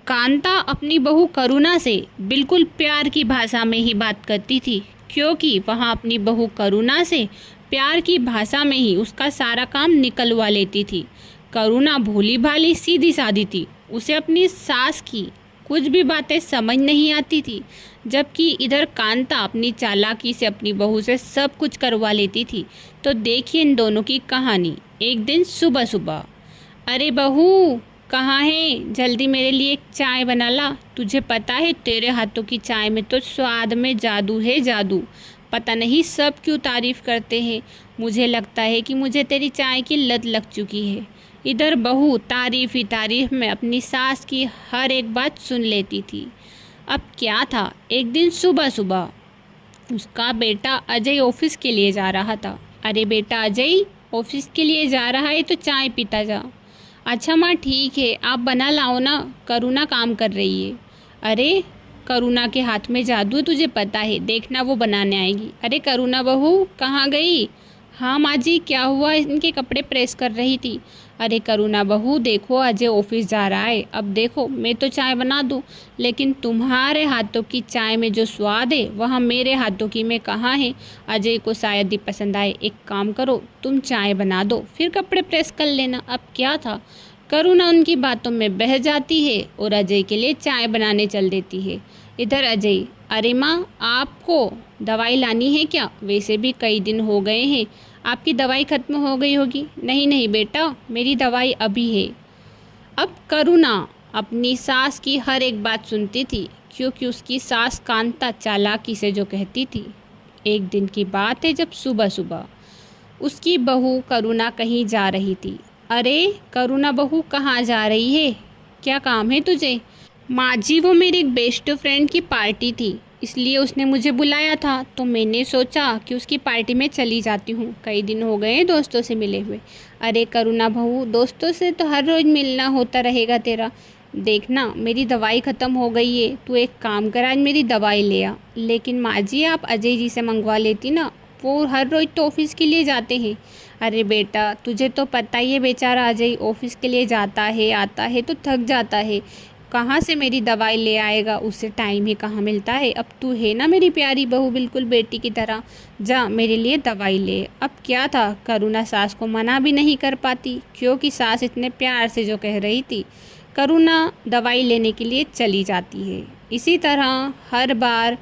कांता अपनी बहू करुणा से बिल्कुल प्यार की भाषा में ही बात करती थी, क्योंकि वहाँ अपनी बहू करुणा से प्यार की भाषा में ही उसका सारा काम निकलवा लेती थी। करुणा भोली भाली सीधी सादी थी, उसे अपनी सास की कुछ भी बातें समझ नहीं आती थी, जबकि इधर कांता अपनी चालाकी से अपनी बहू से सब कुछ करवा लेती थी। तो देखिए इन दोनों की कहानी। एक दिन सुबह सुबह, अरे बहू कहाँ है, जल्दी मेरे लिए एक चाय बना ला। तुझे पता है तेरे हाथों की चाय में तो स्वाद में जादू है जादू। पता नहीं सब क्यों तारीफ करते हैं, मुझे लगता है कि मुझे तेरी चाय की लत लग चुकी है। इधर बहू तारीफ ही तारीफ में अपनी सास की हर एक बात सुन लेती थी। अब क्या था, एक दिन सुबह सुबह उसका बेटा अजय ऑफिस के लिए जा रहा था। अरे बेटा अजय, ऑफिस के लिए जा रहा है तो चाय पीता जा। अच्छा माँ ठीक है, आप बना लाओ ना, करुणा काम कर रही है। अरे करुणा के हाथ में जादू है, तुझे पता है, देखना वो बनाने आएगी। अरे करुणा बहू कहाँ गई? हाँ माँ जी क्या हुआ, इनके कपड़े प्रेस कर रही थी। अरे करुणा बहू देखो अजय ऑफिस जा रहा है, अब देखो मैं तो चाय बना दूँ, लेकिन तुम्हारे हाथों की चाय में जो स्वाद है वह मेरे हाथों की में कहाँ है। अजय को शायद ही पसंद आए, एक काम करो तुम चाय बना दो फिर कपड़े प्रेस कर लेना। अब क्या था, करुणा उनकी बातों में बह जाती है और अजय के लिए चाय बनाने चल देती है। इधर अजय, अरे माँ आपको दवाई लानी है क्या? वैसे भी कई दिन हो गए हैं, आपकी दवाई खत्म हो गई होगी। नहीं नहीं बेटा, मेरी दवाई अभी है। अब करुणा अपनी सास की हर एक बात सुनती थी, क्योंकि उसकी सास कांता चालाकी से जो कहती थी। एक दिन की बात है जब सुबह सुबह उसकी बहू करुणा कहीं जा रही थी। अरे करुणा बहू कहाँ जा रही है, क्या काम है तुझे? माँ जी वो मेरी एक बेस्ट फ्रेंड की पार्टी थी, इसलिए उसने मुझे बुलाया था, तो मैंने सोचा कि उसकी पार्टी में चली जाती हूँ, कई दिन हो गए दोस्तों से मिले हुए। अरे करुणा बहू दोस्तों से तो हर रोज़ मिलना होता रहेगा तेरा। देखना मेरी दवाई ख़त्म हो गई है, तू एक काम कर आज मेरी दवाई ले आ। लेकिन माँ जी आप अजय जी से मंगवा लेती ना, वो हर रोज़ तो ऑफिस के लिए जाते हैं। अरे बेटा तुझे तो पता ही है, बेचारा अजय ऑफिस के लिए जाता है आता है तो थक जाता है, कहाँ से मेरी दवाई ले आएगा, उससे टाइम ही कहाँ मिलता है। अब तू है ना मेरी प्यारी बहू बिल्कुल बेटी की तरह, जा मेरे लिए दवाई ले। अब क्या था, करुणा सास को मना भी नहीं कर पाती, क्योंकि सास इतने प्यार से जो कह रही थी। करुणा दवाई लेने के लिए चली जाती है। इसी तरह हर बार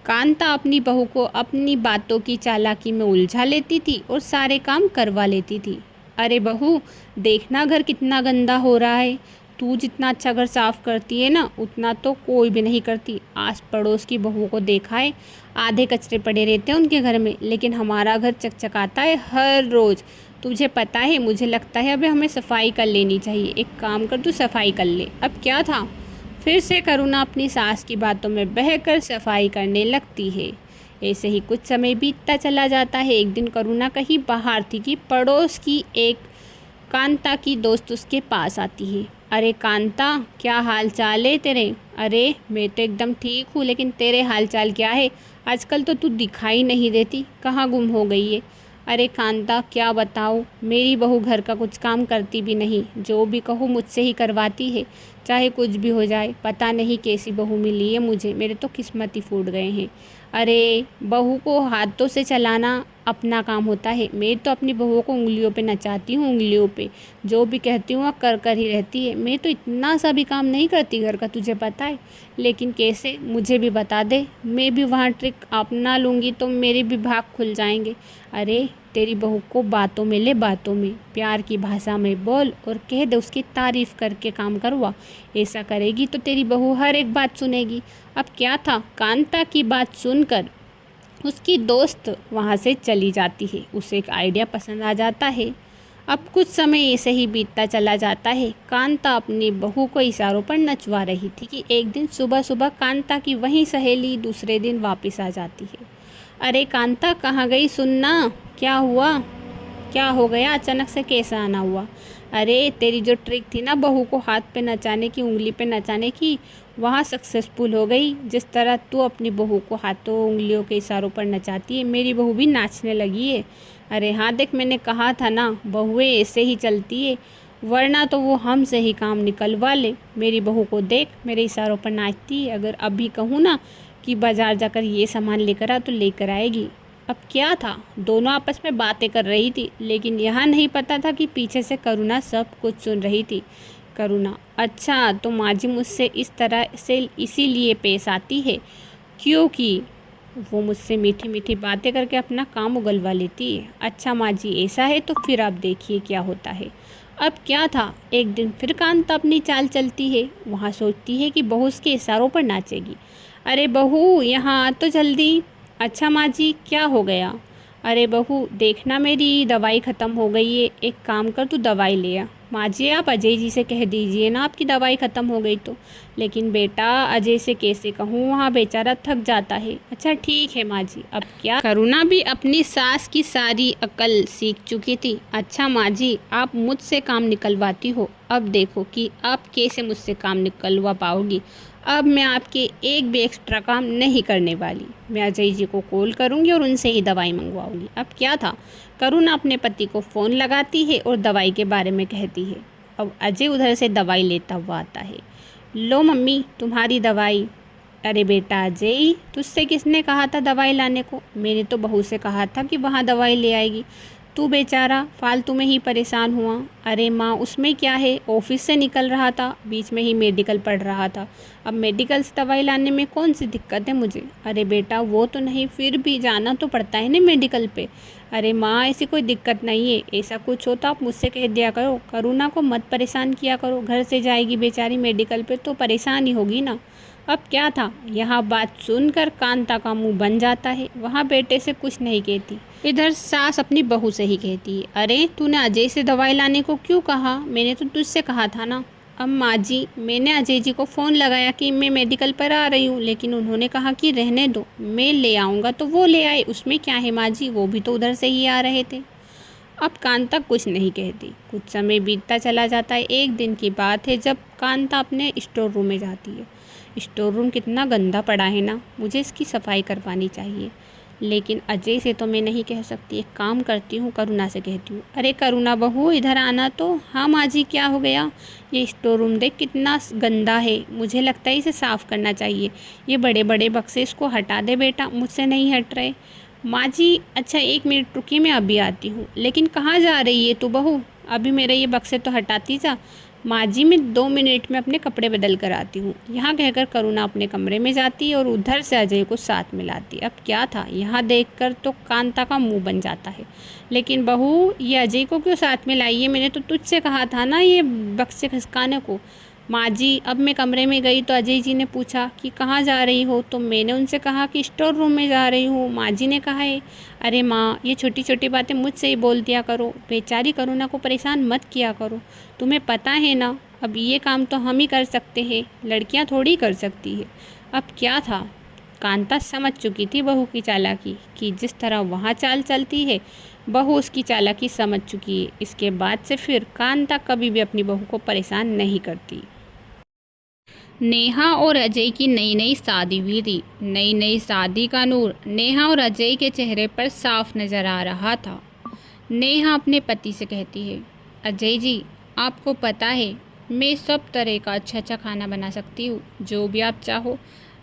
कांता अपनी बहू को अपनी बातों की चालाकी में उलझा लेती थी और सारे काम करवा लेती थी। अरे बहू देखना घर कितना गंदा हो रहा है, तू जितना अच्छा घर साफ करती है ना उतना तो कोई भी नहीं करती। आस पड़ोस की बहू को देखा है, आधे कचरे पड़े रहते हैं उनके घर में, लेकिन हमारा घर चकचकाता है हर रोज़। तुझे पता है मुझे लगता है अभी हमें सफाई कर लेनी चाहिए, एक काम कर तू सफाई कर ले। अब क्या था, फिर से करुणा अपनी सास की बातों में बहकर सफाई करने लगती है। ऐसे ही कुछ समय बीतता चला जाता है। एक दिन करुणा कहीं बाहर थी कि पड़ोस की एक कांता की दोस्त उसके पास आती है। अरे कांता क्या हाल चाल है तेरे? अरे मैं तो एकदम ठीक हूँ, लेकिन तेरे हाल चाल क्या है? आजकल तो तू दिखाई नहीं देती, कहाँ गुम हो गई है? अरे कांता क्या बताऊँ, मेरी बहू घर का कुछ काम करती भी नहीं, जो भी कहूँ मुझसे ही करवाती है, चाहे कुछ भी हो जाए। पता नहीं कैसी बहू मिली है मुझे, मेरे तो किस्मत ही फूट गए हैं। अरे बहू को हाथों से चलाना अपना काम होता है, मैं तो अपनी बहू को उंगलियों पे नचाती हूँ, उंगलियों पे जो भी कहती हूँ वह कर कर ही रहती है। मैं तो इतना सा भी काम नहीं करती घर का, तुझे पता है, लेकिन कैसे मुझे भी बता दे, मैं भी वहाँ ट्रिक अपना लूँगी तो मेरे भी भाग खुल जाएंगे। अरे तेरी बहू को बातों में ले, बातों में प्यार की भाषा में बोल और कह दे उसकी तारीफ़ करके काम करवा। ऐसा करेगी तो तेरी बहू हर एक बात सुनेगी। अब क्या था, कांता की बात सुनकर उसकी दोस्त वहाँ से चली जाती है, उसे एक आइडिया पसंद आ जाता है। अब कुछ समय ऐसे ही बीतता चला जाता है। कांता अपनी बहू को इशारों पर नचवा रही थी कि एक दिन सुबह सुबह कांता की वही सहेली दूसरे दिन वापस आ जाती है। अरे कांता कहाँ गई, सुनना क्या हुआ, क्या हो गया, अचानक से कैसा आना हुआ? अरे तेरी जो ट्रिक थी ना बहू को हाथ पे नचाने की, उंगली पे नचाने की, वहाँ सक्सेसफुल हो गई। जिस तरह तू अपनी बहू को हाथों उंगलियों के इशारों पर नचाती है, मेरी बहू भी नाचने लगी है। अरे हाँ देख मैंने कहा था ना, बहुएं ऐसे ही चलती है। वरना तो वो हमसे ही काम निकलवा ले। मेरी बहू को देख, मेरे इशारों पर नाचती है। अगर अभी कहूँ ना कि बाज़ार जाकर ये सामान लेकर आ तो लेकर आएगी। अब क्या था, दोनों आपस में बातें कर रही थी, लेकिन यहाँ नहीं पता था कि पीछे से करुणा सब कुछ सुन रही थी। करुणा, अच्छा तो माँ जी मुझसे इस तरह से इसीलिए पेश आती है क्योंकि वो मुझसे मीठी मीठी बातें करके अपना काम उगलवा लेती है। अच्छा माँ जी ऐसा है तो फिर आप देखिए क्या होता है। अब क्या था, एक दिन फिर कांता अपनी चाल चलती है। वहाँ सोचती है कि बहू उसके इशारों पर नाचेगी। अरे बहू यहाँ आ तो जल्दी। अच्छा माँ जी क्या हो गया। अरे बहू देखना मेरी दवाई ख़त्म हो गई है, एक काम कर तू दवाई ले आ। माँ जी आप अजय जी से कह दीजिए ना आपकी दवाई ख़त्म हो गई तो। लेकिन बेटा अजय से कैसे कहूँ, वहाँ बेचारा थक जाता है। अच्छा ठीक है माँ जी। अब क्या, करुणा भी अपनी सास की सारी अकल सीख चुकी थी। अच्छा माँ जी आप मुझसे काम निकलवाती हो, अब देखो कि आप कैसे मुझसे काम निकलवा पाओगी। अब मैं आपके एक भी एक्स्ट्रा काम नहीं करने वाली। मैं अजय जी को कॉल करूंगी और उनसे ही दवाई मंगवाऊंगी। अब क्या था, करुणा अपने पति को फ़ोन लगाती है और दवाई के बारे में कहती है। अब अजय उधर से दवाई लेता हुआ आता है। लो मम्मी तुम्हारी दवाई। अरे बेटा अजय तुझसे किसने कहा था दवाई लाने को। मैंने तो बहू से कहा था कि वहाँ दवाई ले आएगी, तू बेचारा फालतू में ही परेशान हुआ। अरे माँ उसमें क्या है, ऑफिस से निकल रहा था, बीच में ही मेडिकल पढ़ रहा था। अब मेडिकल से दवाई लाने में कौन सी दिक्कत है मुझे। अरे बेटा वो तो नहीं, फिर भी जाना तो पड़ता है ना मेडिकल पे। अरे माँ ऐसी कोई दिक्कत नहीं है, ऐसा कुछ हो तो आप मुझसे कह दिया करो। करुणा को मत परेशान किया करो, घर से जाएगी बेचारी मेडिकल पे तो परेशान ही होगी ना। अब क्या था, यहाँ बात सुनकर कांता का मुंह बन जाता है। वहाँ बेटे से कुछ नहीं कहती, इधर सास अपनी बहू से ही कहती है। अरे तूने अजय से दवाई लाने को क्यों कहा, मैंने तो तुझसे कहा था ना। अब माँ जी मैंने अजय जी को फ़ोन लगाया कि मैं मेडिकल पर आ रही हूँ, लेकिन उन्होंने कहा कि रहने दो, मैं ले आऊँगा तो वो ले आए, उसमें क्या है माँ जी, वो भी तो उधर से ही आ रहे थे। अब कांता कुछ नहीं कहती। कुछ समय बीतता चला जाता है। एक दिन की बात है जब कांता अपने स्टोर रूम में जाती है। स्टोर रूम कितना गंदा पड़ा है ना, मुझे इसकी सफाई करवानी चाहिए। लेकिन अजय से तो मैं नहीं कह सकती, एक काम करती हूँ करुणा से कहती हूँ। अरे करुणा बहू इधर आना तो। हाँ माँ जी क्या हो गया। ये स्टोर रूम देख कितना गंदा है, मुझे लगता है इसे साफ़ करना चाहिए। ये बड़े बड़े बक्से इसको हटा दे बेटा, मुझसे नहीं हट रहे। माँ जी अच्छा 1 मिनट रुकिए मैं अभी आती हूँ। लेकिन कहाँ जा रही है तू बहू, अभी मेरे ये बक्से तो हटाती जा। माँ जी मैं 2 मिनट में अपने कपड़े बदल कर आती हूँ। यहाँ कहकर करुणा अपने कमरे में जाती है और उधर से अजय को साथ मिलाती। अब क्या था, यहाँ देखकर तो कांता का मुंह बन जाता है। लेकिन बहू ये अजय को क्यों साथ में लाई है, मैंने तो तुझसे कहा था ना ये बक्से खिसकाने को। माँ जी अब मैं कमरे में गई तो अजय जी ने पूछा कि कहाँ जा रही हो, तो मैंने उनसे कहा कि स्टोर रूम में जा रही हूँ। माँ जी ने कहा है। अरे माँ ये छोटी छोटी बातें मुझसे ही बोल दिया करो, बेचारी करुणा को परेशान मत किया करो। तुम्हें पता है ना अब ये काम तो हम ही कर सकते हैं, लड़कियाँ थोड़ी कर सकती है। अब क्या था, कांता समझ चुकी थी बहू की चालाकी कि जिस तरह वहाँ चाल चलती है बहू उसकी चालाकी समझ चुकी है। इसके बाद से फिर कांता कभी भी अपनी बहू को परेशान नहीं करती। नेहा और अजय की नई नई शादी हुई थी। नई नई शादी का नूर नेहा और अजय के चेहरे पर साफ नज़र आ रहा था। नेहा अपने पति से कहती है, अजय जी आपको पता है मैं सब तरह का अच्छा अच्छा खाना बना सकती हूँ, जो भी आप चाहो।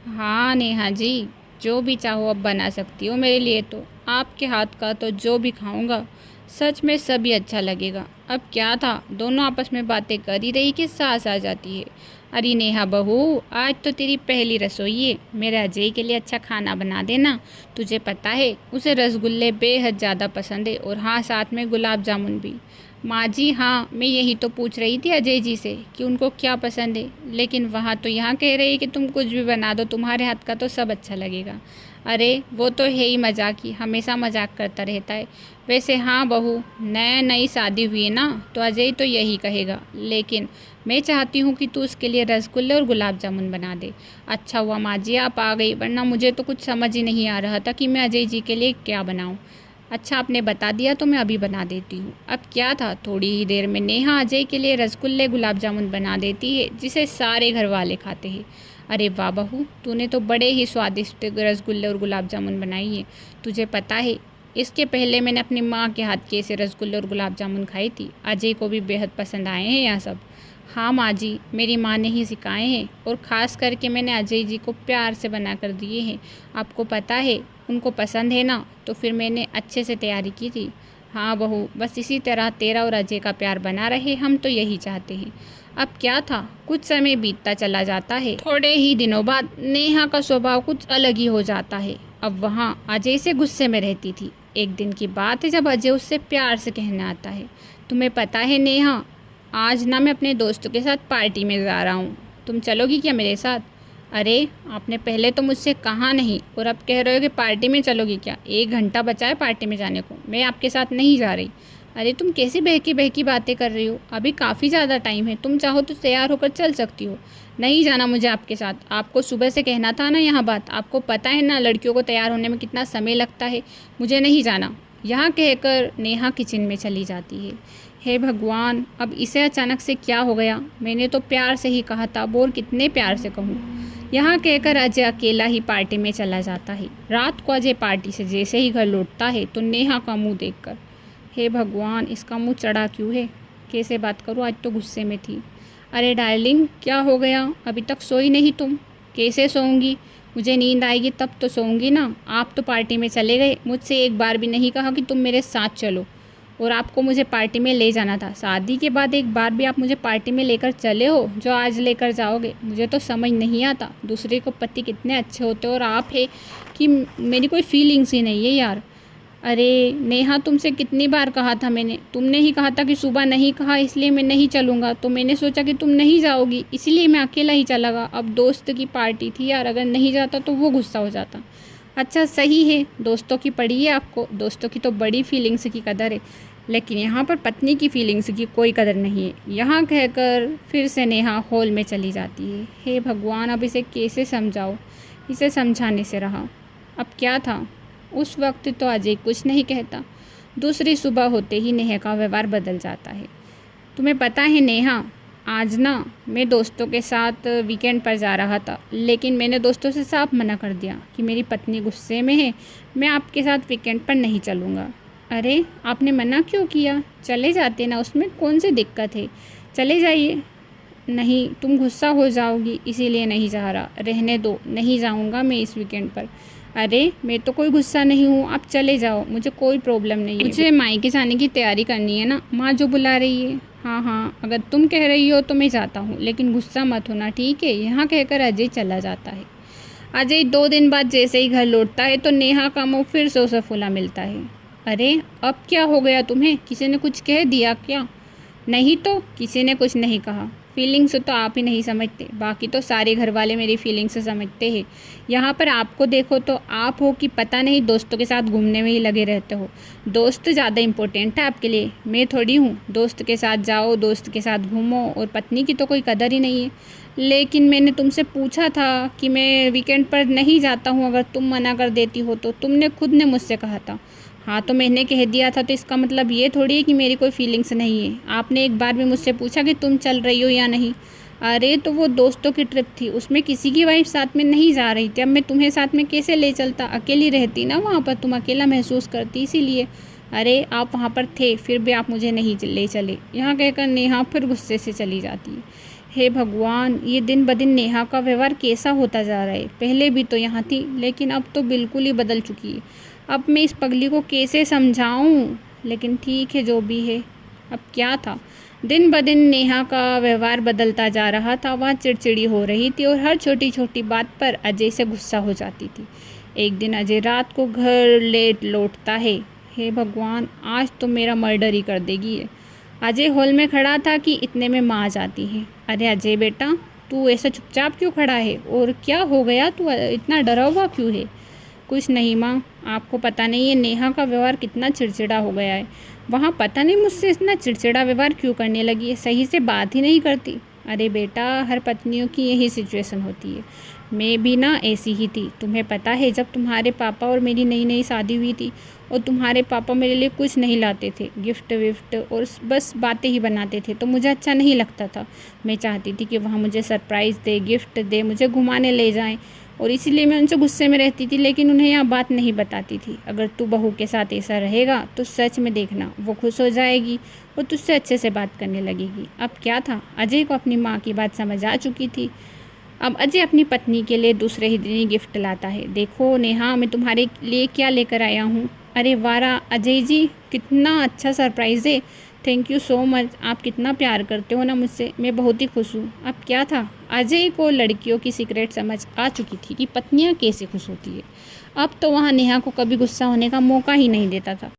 हाँ नेहा जी जो भी चाहो आप बना सकती हो मेरे लिए, तो आपके हाथ का तो जो भी खाऊंगा सच में सभी अच्छा लगेगा। अब क्या था, दोनों आपस में बातें कर ही रही कि सास आ जाती है। अरे नेहा बहू आज तो तेरी पहली रसोई है, मेरे अजय के लिए अच्छा खाना बना देना। तुझे पता है उसे रसगुल्ले बेहद ज़्यादा पसंद है, और हाँ साथ में गुलाब जामुन भी। माँ जी हाँ मैं यही तो पूछ रही थी अजय जी से कि उनको क्या पसंद है, लेकिन वहाँ तो यहाँ कह रही है कि तुम कुछ भी बना दो, तुम्हारे हाथ का तो सब अच्छा लगेगा। अरे वो तो है ही मजाकी, हमेशा मजाक करता रहता है। वैसे हाँ बहू नया नई शादी हुई है ना, तो अजय तो यही कहेगा, लेकिन मैं चाहती हूँ कि तू उसके लिए रसगुल्ले और गुलाब जामुन बना दे। अच्छा हुआ माँ जी आप आ गई, वरना मुझे तो कुछ समझ ही नहीं आ रहा था कि मैं अजय जी के लिए क्या बनाऊँ। अच्छा आपने बता दिया तो मैं अभी बना देती हूँ। अब क्या था, थोड़ी ही देर में नेहा अजय के लिए रसगुल्ले गुलाब जामुन बना देती है, जिसे सारे घर वाले खाते हैं। अरे वाह बहू तूने तो बड़े ही स्वादिष्ट रसगुल्ले और गुलाब जामुन बनाई है। तुझे पता है इसके पहले मैंने अपनी माँ के हाथ के ऐसे रसगुल्ले और गुलाब जामुन खाई थी। अजय को भी बेहद पसंद आए हैं यह सब। हाँ माँ जी, मेरी माँ ने ही सिखाए हैं और ख़ास करके मैंने अजय जी को प्यार से बना कर दिए हैं। आपको पता है उनको पसंद है ना, तो फिर मैंने अच्छे से तैयारी की थी। हाँ बहू, बस इसी तरह तेरा और अजय का प्यार बना रहे, हम तो यही चाहते हैं। अब क्या था, कुछ समय बीतता चला जाता है। थोड़े ही दिनों बाद नेहा का स्वभाव कुछ अलग ही हो जाता है। अब वहाँ अजय से गुस्से में रहती थी। एक दिन की बात है जब अजय उससे प्यार से कहने आता है, तुम्हें पता है नेहा, आज ना मैं अपने दोस्तों के साथ पार्टी में जा रहा हूँ, तुम चलोगी क्या मेरे साथ? अरे आपने पहले तो मुझसे कहा नहीं और अब कह रहे हो कि पार्टी में चलोगी क्या? 1 घंटा बचा है पार्टी में जाने को, मैं आपके साथ नहीं जा रही। अरे तुम कैसी बहकी बहकी बातें कर रही हो, अभी काफ़ी ज़्यादा टाइम है, तुम चाहो तो तैयार होकर चल सकती हो। नहीं जाना मुझे आपके साथ, आपको सुबह से कहना था ना यहाँ बात, आपको पता है ना लड़कियों को तैयार होने में कितना समय लगता है, मुझे नहीं जाना। यहाँ कहकर नेहा किचन में चली जाती है। हे भगवान, अब इसे अचानक से क्या हो गया? मैंने तो प्यार से ही कहा था, बोर कितने प्यार से कहूँ। यहाँ कहकर अजय अकेला ही पार्टी में चला जाता है। रात को अजय पार्टी से जैसे ही घर लौटता है तो नेहा का मुंह देखकर, हे भगवान, इसका मुंह चढ़ा क्यों है? कैसे बात करूँ, आज तो गुस्से में थी। अरे डार्लिंग, क्या हो गया? अभी तक सोई नहीं तुम? कैसे सोऊंगी? मुझे नींद आएगी तब तो सोऊंगी ना। आप तो पार्टी में चले गए, मुझसे एक बार भी नहीं कहा कि तुम मेरे साथ चलो, और आपको मुझे पार्टी में ले जाना था। शादी के बाद एक बार भी आप मुझे पार्टी में लेकर चले हो जो आज लेकर जाओगे? मुझे तो समझ नहीं आता, दूसरे को पति कितने अच्छे होते हो और आप है कि मेरी कोई फीलिंग्स ही नहीं है यार। अरे नेहा, तुमसे कितनी बार कहा था मैंने, तुमने ही कहा था कि सुबह नहीं कहा इसलिए मैं नहीं चलूँगा, तो मैंने सोचा कि तुम नहीं जाओगी इसलिए मैं अकेला ही चला गया। अब दोस्त की पार्टी थी यार, अगर नहीं जाता तो वो गुस्सा हो जाता। अच्छा सही है, दोस्तों की पड़ी है आपको, दोस्तों की तो बड़ी फीलिंग्स की कदर है, लेकिन यहाँ पर पत्नी की फीलिंग्स की कोई कदर नहीं है। यहाँ कहकर फिर से नेहा हॉल में चली जाती है। हे भगवान, अब इसे कैसे समझाओ? इसे समझाने से रहा। अब क्या था, उस वक्त तो अजय कुछ नहीं कहता। दूसरी सुबह होते ही नेहा का व्यवहार बदल जाता है। तुम्हें पता है नेहा, आज ना मैं दोस्तों के साथ वीकेंड पर जा रहा था, लेकिन मैंने दोस्तों से साफ मना कर दिया कि मेरी पत्नी गुस्से में है, मैं आपके साथ वीकेंड पर नहीं चलूँगा। अरे आपने मना क्यों किया? चले जाते ना, उसमें कौन सी दिक्कत है, चले जाइए। नहीं, तुम गुस्सा हो जाओगी इसीलिए नहीं जा रहा, रहने दो, नहीं जाऊँगा मैं इस वीकेंड पर। अरे मैं तो कोई गुस्सा नहीं हूँ, आप चले जाओ, मुझे कोई प्रॉब्लम नहीं है। मुझे मायके जाने की तैयारी करनी है ना, माँ जो बुला रही है। हाँ हाँ, अगर तुम कह रही हो तो मैं जाता हूँ, लेकिन गुस्सा मत होना, ठीक है? यहाँ कहकर अजय चला जाता है। अजय 2 दिन बाद जैसे ही घर लौटता है तो नेहा का मुँह फिर से उसे फूला मिलता है। अरे अब क्या हो गया तुम्हें, किसी ने कुछ कह दिया क्या? नहीं तो किसी ने कुछ नहीं कहा, फीलिंग्स तो आप ही नहीं समझते, बाकी तो सारे घर वाले मेरी फीलिंग्स समझते हैं। यहाँ पर आपको देखो तो आप हो कि पता नहीं दोस्तों के साथ घूमने में ही लगे रहते हो। दोस्त ज़्यादा इम्पोर्टेंट है आपके लिए, मैं थोड़ी हूँ। दोस्त के साथ जाओ, दोस्त के साथ घूमो, और पत्नी की तो कोई कदर ही नहीं है। लेकिन मैंने तुमसे पूछा था कि मैं वीकेंड पर नहीं जाता हूँ, अगर तुम मना कर देती हो तो, तुमने खुद ने मुझसे कहा था। हाँ तो मैंने कह दिया था तो इसका मतलब ये थोड़ी है कि मेरी कोई फीलिंग्स नहीं है। आपने एक बार भी मुझसे पूछा कि तुम चल रही हो या नहीं? अरे तो वो दोस्तों की ट्रिप थी, उसमें किसी की वाइफ साथ में नहीं जा रही थी, अब मैं तुम्हें साथ में कैसे ले चलता? अकेली रहती ना वहाँ पर, तुम अकेला महसूस करती इसीलिए। अरे आप वहाँ पर थे फिर भी आप मुझे नहीं ले चले। यहाँ कहकर नेहा फिर गुस्से से चली जाती है। हे भगवान, ये दिन ब दिन नेहा का व्यवहार कैसा होता जा रहा है? पहले भी तो यहाँ थी, लेकिन अब तो बिल्कुल ही बदल चुकी है। अब मैं इस पगली को कैसे समझाऊं? लेकिन ठीक है जो भी है। अब क्या था, दिन ब दिन नेहा का व्यवहार बदलता जा रहा था। वह चिड़चिड़ी हो रही थी और हर छोटी छोटी बात पर अजय से गुस्सा हो जाती थी। एक दिन अजय रात को घर लेट लौटता है। हे भगवान, आज तो मेरा मर्डर ही कर देगी ये। अजय हॉल में खड़ा था कि इतने में माँ आ जाती है। अरे अजय बेटा, तू ऐसा चुपचाप क्यों खड़ा है, और क्या हो गया, तू इतना डरा हुआ क्यों है? कुछ नहीं माँ, आपको पता नहीं है नेहा का व्यवहार कितना चिड़चिड़ा हो गया है। वहाँ पता नहीं मुझसे इतना चिड़चिड़ा व्यवहार क्यों करने लगी है, सही से बात ही नहीं करती। अरे बेटा, हर पत्नियों की यही सिचुएशन होती है, मैं भी ना ऐसी ही थी। तुम्हें पता है, जब तुम्हारे पापा और मेरी नई नई शादी हुई थी और तुम्हारे पापा मेरे लिए कुछ नहीं लाते थे, गिफ्ट विफ्ट, और बस बातें ही बनाते थे, तो मुझे अच्छा नहीं लगता था। मैं चाहती थी कि वहाँ मुझे सरप्राइज़ दे, गिफ्ट दे, मुझे घुमाने ले जाएं, और इसीलिए मैं उनसे गुस्से में रहती थी, लेकिन उन्हें यह बात नहीं बताती थी। अगर तू बहू के साथ ऐसा रहेगा तो सच में देखना, वो खुश हो जाएगी और तुझसे अच्छे से बात करने लगेगी। अब क्या था, अजय को अपनी माँ की बात समझ आ चुकी थी। अब अजय अपनी पत्नी के लिए दूसरे ही दिन ही गिफ्ट लाता है। देखो नेहा, मैं तुम्हारे लिए क्या लेकर आया हूँ। अरे वाह अजय जी, कितना अच्छा सरप्राइज़ है। Thank you so much. आप कितना प्यार करते हो ना मुझसे, मैं बहुत ही खुश हूँ। अब क्या था, अजय को लड़कियों की सीक्रेट समझ आ चुकी थी कि पत्नियाँ कैसे खुश होती है। अब तो वहाँ नेहा को कभी गुस्सा होने का मौका ही नहीं देता था।